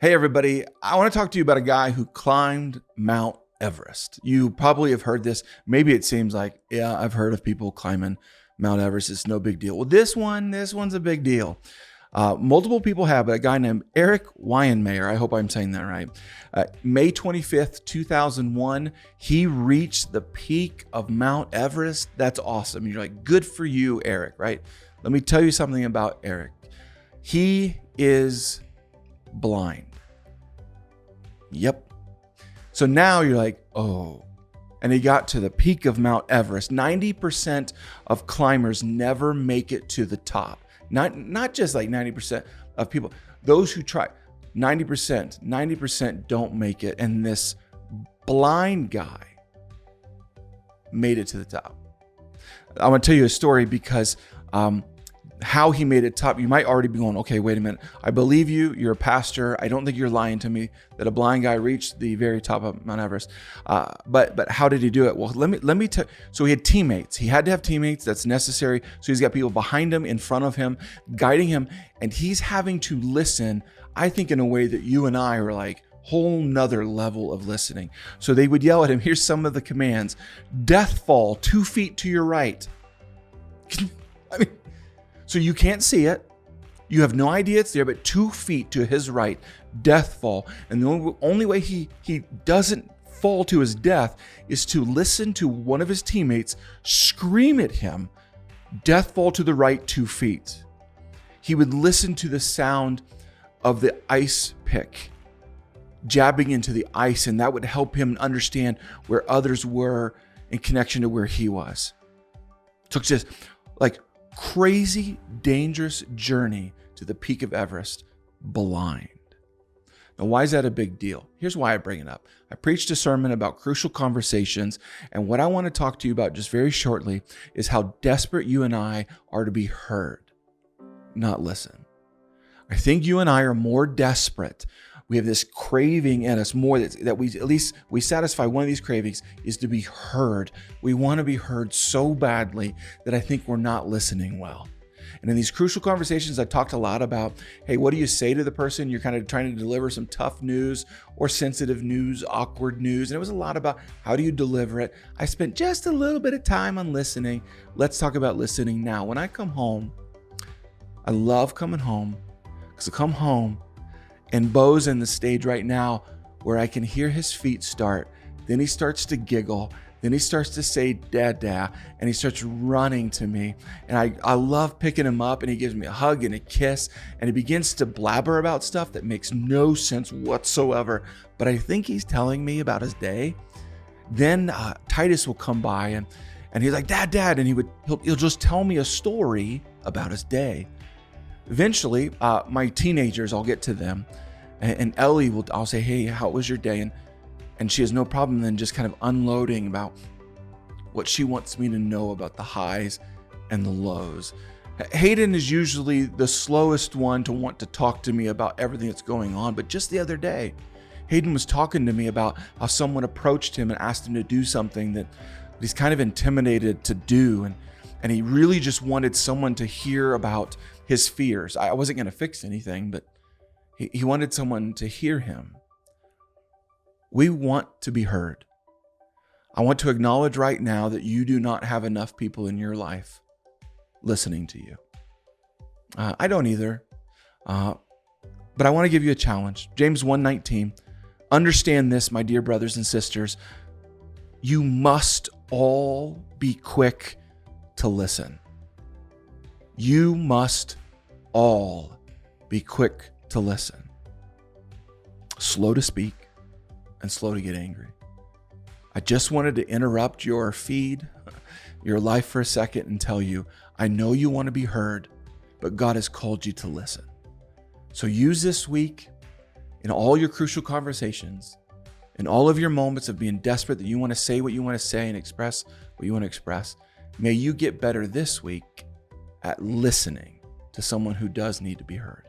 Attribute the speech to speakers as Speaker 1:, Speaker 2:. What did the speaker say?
Speaker 1: Hey, everybody. I want to talk to you about a guy who climbed Mount Everest. You probably have heard this. Maybe it seems like, yeah, I've heard of people climbing Mount Everest. It's no big deal. Well, this one's a big deal. Multiple people have, but a guy named Erik Weihenmayer, I hope I'm saying that right. May 25th, 2001, he reached the peak of Mount Everest. That's awesome. You're like, good for you, Erik, right? Let me tell you something about Erik. He is blind. Yep. So now you're like, oh, and he got to the peak of Mount Everest. 90% of climbers never make it to the top. Not just like 90% of people, those who try, 90% don't make it. And this blind guy made it to the top. I want to tell you a story because how he made it top, you might already be going, okay, wait a minute. I believe you. You're a pastor. I don't think you're lying to me that a blind guy reached the very top of Mount Everest. But how did he do it? Well, let me tell. So he had teammates. He had to have teammates. That's necessary. So he's got people behind him, in front of him, guiding him, and he's having to listen. I think in a way that you and I are like whole nother level of listening. So they would yell at him. Here's some of the commands: death fall 2 feet to your right. I mean. So you can't see it. You have no idea it's there, but 2 feet to his right, death fall. And the only way he doesn't fall to his death is to listen to one of his teammates scream at him, death fall to the right 2 feet. He would listen to the sound of the ice pick jabbing into the ice, and that would help him understand where others were in connection to where he was. It took just like crazy, dangerous journey to the peak of Everest, blind. Now, why is that a big deal? Here's why I bring it up. I preached a sermon about crucial conversations, and what I want to talk to you about just very shortly is how desperate you and I are to be heard, not listen. I think you and I are more desperate. We have this craving in us more that we at least we satisfy one of these cravings is to be heard. We want to be heard so badly that I think we're not listening well. And in these crucial conversations, I talked a lot about, hey, what do you say to the person? You're kind of trying to deliver some tough news or sensitive news, awkward news. And it was a lot about how do you deliver it? I spent just a little bit of time on listening. Let's talk about listening now. When I come home, I love coming home because I come home and Bo's in the stage right now where I can hear his feet start. Then he starts to giggle. Then he starts to say, Dada, and he starts running to me. And I love picking him up, and he gives me a hug and a kiss, and he begins to blabber about stuff that makes no sense whatsoever. But I think he's telling me about his day. Then Titus will come by, and he's like, Dad, and he'll just tell me a story about his day. Eventually, my teenagers, I'll get to them, and Ellie I'll say, hey, how was your day? And she has no problem then just kind of unloading about what she wants me to know about the highs and the lows. Hayden is usually the slowest one to want to talk to me about everything that's going on, but just the other day, Hayden was talking to me about how someone approached him and asked him to do something that he's kind of intimidated to do, and he really just wanted someone to hear about his fears. I wasn't going to fix anything, but he wanted someone to hear him. We want to be heard. I want to acknowledge right now that you do not have enough people in your life listening to you. I don't either. But I want to give you a challenge. James 1:19. Understand this, my dear brothers and sisters. You must all be quick to listen. You must all be quick to listen. Slow to speak and slow to get angry. I just wanted to interrupt your feed, your life for a second and tell you, I know you want to be heard, but God has called you to listen. So use this week in all your crucial conversations, in all of your moments of being desperate that you want to say what you want to say and express what you want to express. May you get better this week at listening to someone who does need to be heard.